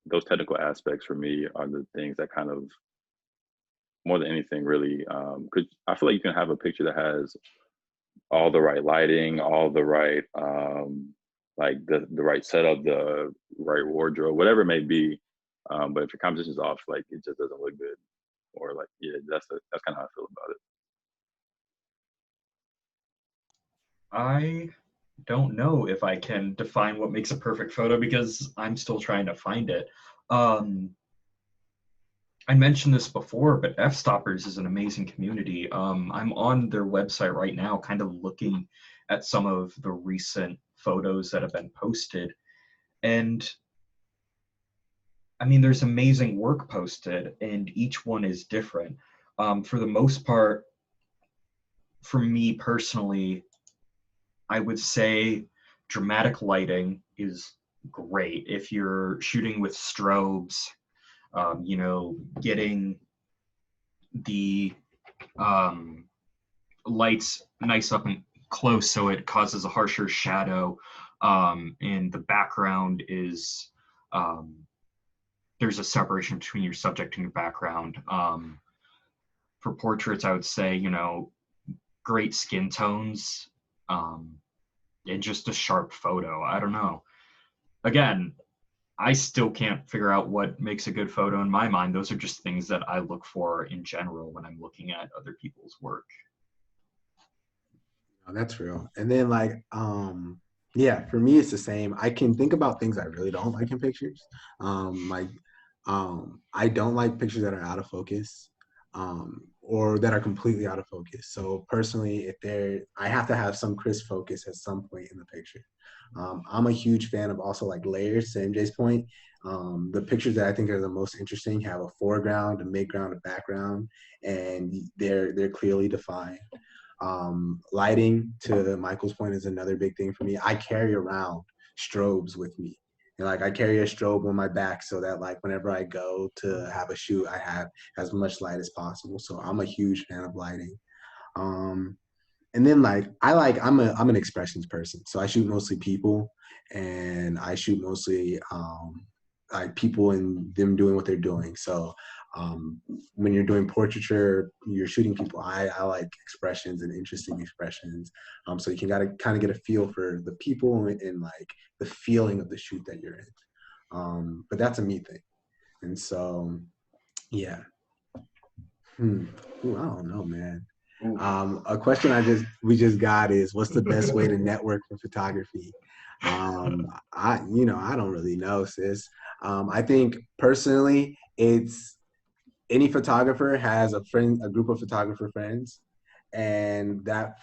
those technical aspects for me are the things that kind of more than anything really because I feel like you can have a picture that has all the right lighting, all the right like the right setup, the right wardrobe, whatever it may be. But if your composition's off, like it just doesn't look good. Or like, yeah, that's kind of how I feel about it. I don't know if I can define what makes a perfect photo because I'm still trying to find it. Um, I mentioned this before, but F-Stoppers is an amazing community. I'm on their website right now, kind of looking at some of the recent photos that have been posted. And I mean, there's amazing work posted, and each one is different. For the most part, for me personally, I would say dramatic lighting is great. If you're shooting with strobes, getting the lights nice up and close so it causes a harsher shadow, and the background is there's a separation between your subject and your background. For portraits, I would say, great skin tones, and just a sharp photo. I don't know. Again, I still can't figure out what makes a good photo in my mind. Those are just things that I look for in general when I'm looking at other people's work. Oh, that's real. And then like, yeah, for me it's the same. I can think about things I really don't like in pictures. Like, I don't like pictures that are out of focus, or that are completely out of focus. So personally, if I have to have some crisp focus at some point in the picture. I'm a huge fan of also like layers. To MJ's point, the pictures that I think are the most interesting have a foreground, a midground, a background, and they're clearly defined. Lighting, to Michael's point, is another big thing for me. I carry around strobes with me. And like I carry a strobe on my back so that like whenever I go to have a shoot, I have as much light as possible. So I'm a huge fan of lighting. Um, and then like I'm an expressions person. So I shoot mostly people, and I shoot mostly like people and them doing what they're doing. So when you're doing portraiture, you're shooting people. I like expressions and interesting expressions. So you can gotta kind of get a feel for the people and like the feeling of the shoot that you're in. But that's a me thing. And so yeah. Ooh, I don't know, man. A question we just got is, what's the best way to network for photography? I don't really know, sis. I think personally, it's any photographer has a group of photographer friends, and that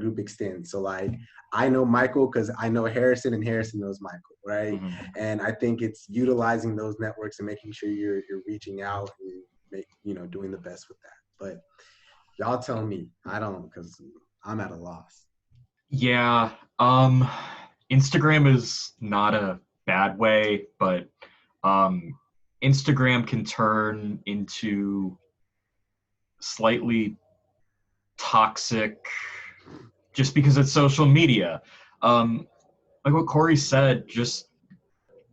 group extends. So like I know Michael because I know Harrison, and Harrison knows Michael, right? Mhm. And I think it's utilizing those networks and making sure you're reaching out and doing the best with that. But y'all tell me. I don't, because I'm at a loss. Yeah, Instagram is not a bad way, but um, Instagram can turn into slightly toxic just because it's social media. Like what Corey said, just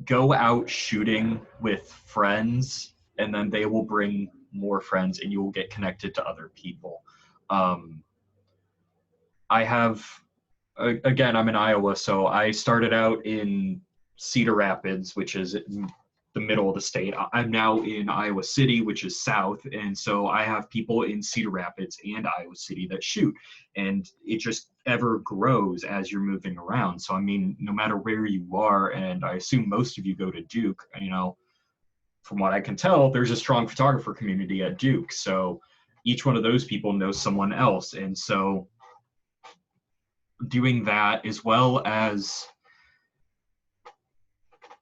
go out shooting with friends and then they will bring more friends, and you will get connected to other people. I have, again, I'm in Iowa, so I started out in Cedar Rapids, which is in the middle of the state. I'm now in Iowa City, which is south, and so I have people in Cedar Rapids and Iowa City that shoot, and it just ever grows as you're moving around. So I mean, no matter where you are, and I assume most of you go to Duke, you know, from what I can tell, there's a strong photographer community at Duke. So each one of those people knows someone else, and so doing that, as well as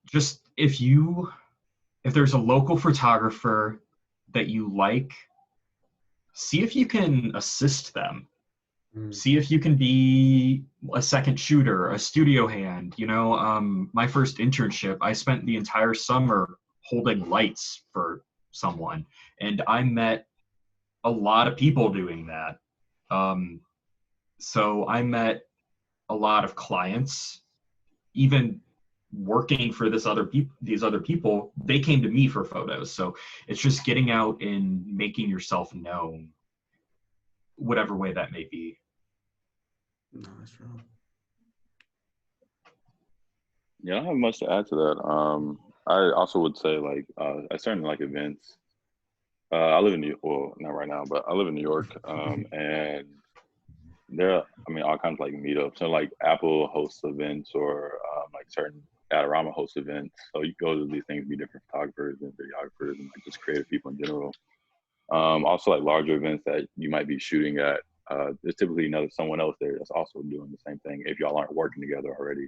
just if there's a local photographer that you like, see if you can assist them. See if you can be a second shooter, a studio hand. You know, my first internship, I spent the entire summer holding lights for someone, and I met a lot of people doing that. So I met a lot of clients, even working for these other people. They came to me for photos. So it's just getting out and making yourself known, whatever way that may be. No, that's true. Yeah, I don't have much to add to that. I also would say like I certainly like events. I live in well, not right now, but I live in New York, and there are, I mean, all kinds of like meetups. So like Apple hosts events, or like certain Adorama hosts events. So you go to these things, be different photographers and videographers and like just creative people in general. Also like larger events that you might be shooting at. There's typically someone else there that's also doing the same thing if y'all aren't working together already.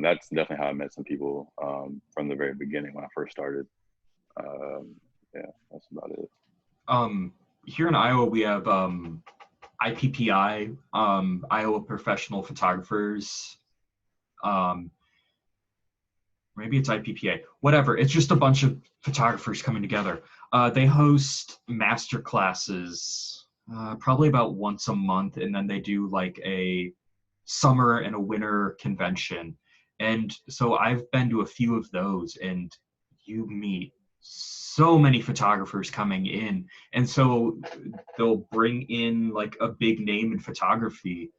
That's definitely how I met some people from the very beginning when I first started. Yeah, that's about it. Here in Iowa, we have IPPI, Iowa Professional Photographers. Maybe it's IPPA, whatever. It's just a bunch of photographers coming together. They host master classes probably about once a month, and then they do like a summer and a winter convention. And so I've been to a few of those, and you meet so many photographers coming in. And so they'll bring in like a big name in photography.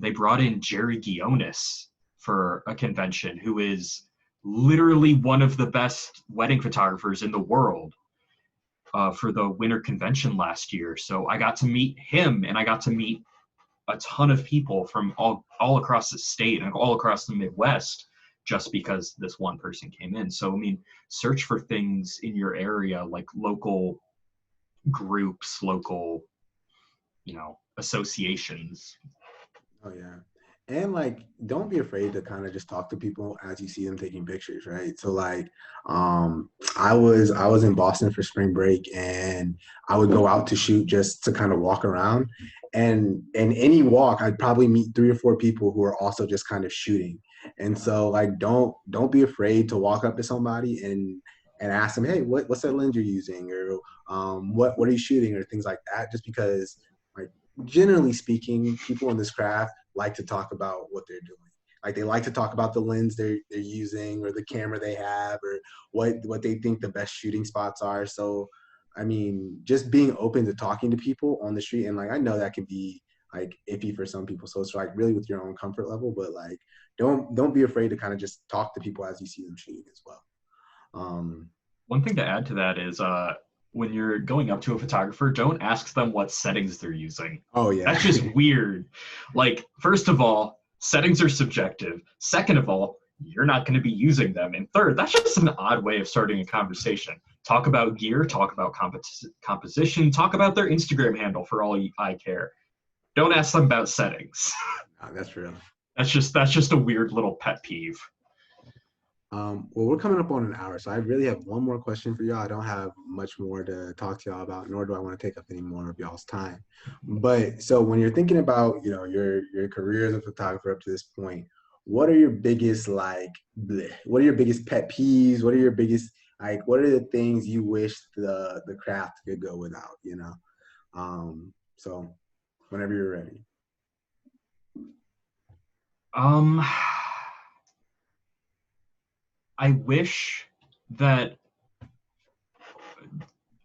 They brought in Jerry Guionis for a convention, who is literally one of the best wedding photographers in the world, for the winter convention last year. So I got to meet him, and I got to meet a ton of people from all across the state and all across the Midwest, just because this one person came in. So, I mean, search for things in your area, like local groups, local, associations. Oh yeah. And like don't be afraid to kind of just talk to people as you see them taking pictures, right? So like I was in Boston for spring break, and I would go out to shoot just to kind of walk around. And in any walk, I'd probably meet three or four people who are also just kind of shooting. And so like don't be afraid to walk up to somebody and ask them, hey, what's that lens you're using, or what are you shooting, or things like that, just because like generally speaking, people in this craft like to talk about what they're doing. Like they like to talk about the lens they're using, or the camera they have, or what they think the best shooting spots are. So, I mean, just being open to talking to people on the street, and like I know that can be like iffy for some people. So it's like really with your own comfort level, but like don't be afraid to kind of just talk to people as you see them shooting as well. One thing to add to that is when you're going up to a photographer, don't ask them what settings they're using. Oh yeah, that's just weird. Like, first of all, settings are subjective. Second of all, you're not going to be using them. And third, that's just an odd way of starting a conversation. Talk about gear, talk about composition, talk about their Instagram handle for all I care. Don't ask them about settings. That's real. That's just a weird little pet peeve. Well, we're coming up on an hour, so I really have one more question for y'all. I don't have much more to talk to y'all about, nor do I want to take up any more of y'all's time. But so when you're thinking about, your career as a photographer up to this point, what are your biggest what are your biggest pet peeves? What are your biggest what are the things you wish the craft could go without? So whenever you're ready. I wish that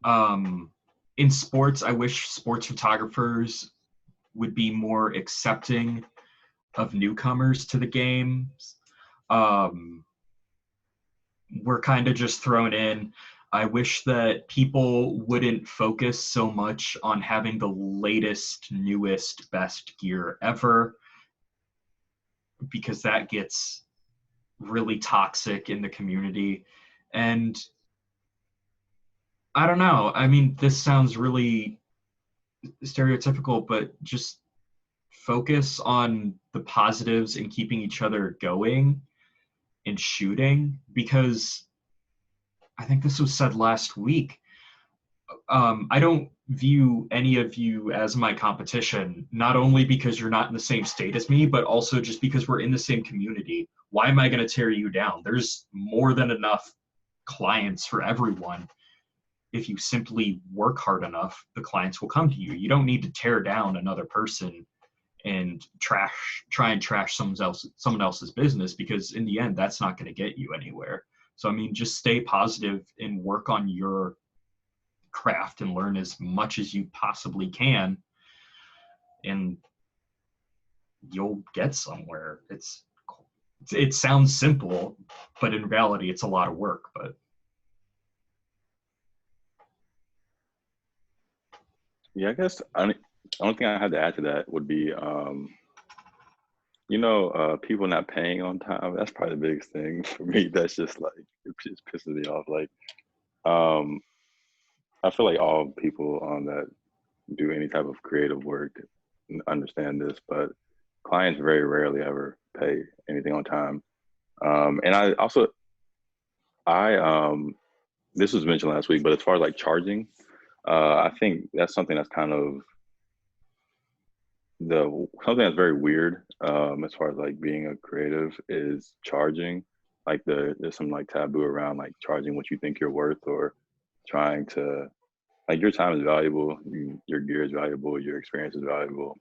In sports, I wish sports photographers would be more accepting of newcomers to the games. Um, we're kind of just thrown in. I wish that people wouldn't focus so much on having the latest, newest, best gear ever, because that gets really toxic in the community. And I don't know. I mean, this sounds really stereotypical, but just focus on the positives and keeping each other going and shooting, because I think this was said last week. I don't view any of you as my competition, not only because you're not in the same state as me, but also just because we're in the same community. Why am I going to tear you down? There's more than enough clients for everyone. If you simply work hard enough, the clients will come to you. You don't need to tear down another person and try and trash someone else's business, because in the end, that's not going to get you anywhere. So I mean, just stay positive and work on your craft and learn as much as you possibly can, and you'll get somewhere. It sounds simple, but in reality, it's a lot of work. But Yeah, I guess the only thing I had to add to that would be, people not paying on time. That's probably the biggest thing for me. That's just like, it just pisses me off. Like, um, I feel like all people that do any type of creative work understand this, but clients very rarely ever pay anything on time. And I this was mentioned last week, but as far as like charging, I think that's something that's kind of something that's very weird, as far as like being a creative is charging. Like there's some like taboo around like charging what you think you're worth, or trying to, like, your time is valuable, your gear is valuable, your experience is valuable.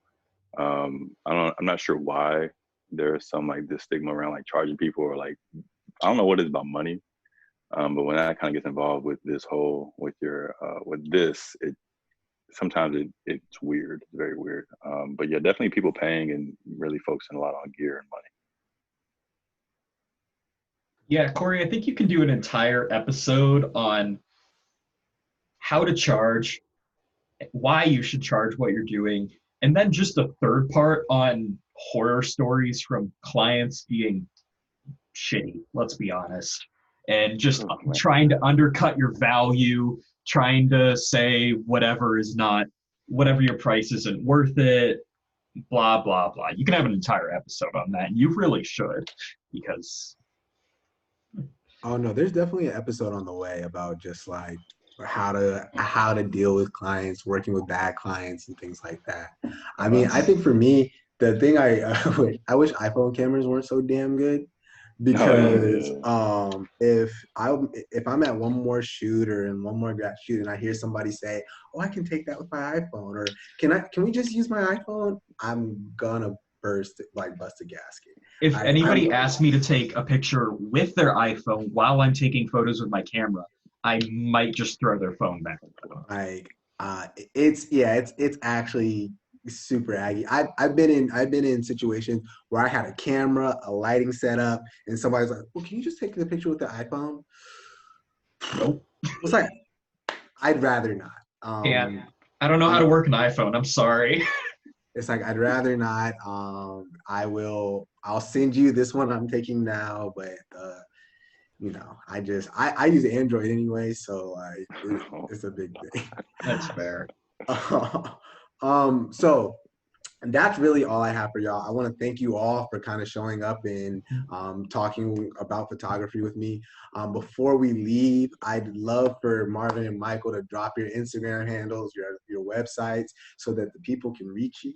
I'm not sure why there's some like this stigma around like charging people, or like, I don't know what it is about money. But when that kind of gets involved with this whole, with your, with this, it sometimes it's weird. It's very weird. But yeah, definitely people paying and really focusing a lot on gear and money. yeah, Corey, I think you can do an entire episode on how to charge, why you should charge what you're doing, and then just a third part on horror stories from clients being shitty, let's be honest, and just Oh, man. trying to undercut your value, trying to say whatever your price isn't worth it, blah, blah, blah. You can have an entire episode on that, and you really should, because Oh no, there's definitely an episode on the way about just like how to deal with clients, working with bad clients and things like that. I mean, I think for me, the thing I wish iPhone cameras weren't so damn good, Oh because yeah. if I'm at one more shoot or in one more shoot and I hear somebody say, "Oh, I can take that with my iPhone," or can we just use my iPhone?" I'm gonna bust a gasket. if I'm anybody asks me to take a picture with their iPhone while I'm taking photos with my camera, I might just throw their phone back. like it's actually super aggy. I've been in situations where I had a camera, a lighting setup, and somebody's like, "Well, can you just take the picture with the iPhone?" Nope. It's like, I'd rather not. Can't. I don't know how to I'm work an iPhone. I'm sorry. It's like, I'd rather not. I'll send you this one I'm taking now, but I use Android anyway, so it's a big thing. That's fair. So that's really all I have for y'all. I want to thank you all for kind of showing up and talking about photography with me. Before we leave, I'd love for Marvin and Michael to drop your Instagram handles, your websites, so that the people can reach you.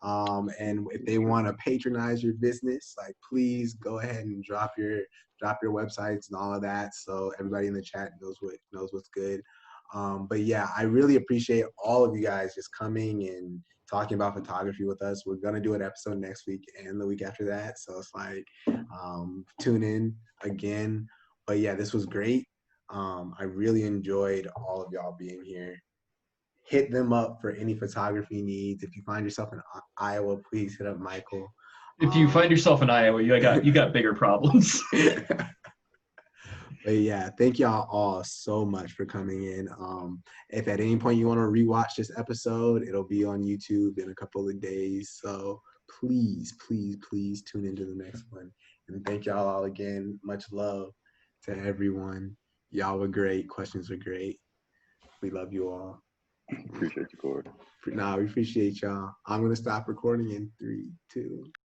And if they want to patronize your business, like, please go ahead and drop your websites and all of that, so everybody in the chat knows what's good. But yeah, I really appreciate all of you guys just coming and talking about photography with us. We're gonna do an episode next week and the week after that, so it's like, tune in again. But yeah, this was great. I really enjoyed all of y'all being here. Hit them up for any photography needs. If you find yourself in Iowa, please hit up Michael. If you find yourself in Iowa, you got bigger problems. But yeah, thank y'all all so much for coming in. If at any point you want to rewatch this episode, it'll be on YouTube in a couple of days. So please, please, please tune into the next one. And thank y'all all again. Much love to everyone. Y'all were great. Questions were great. We love you all. Appreciate you, Corey. Nah, we appreciate y'all. I'm gonna stop recording in 3, 2.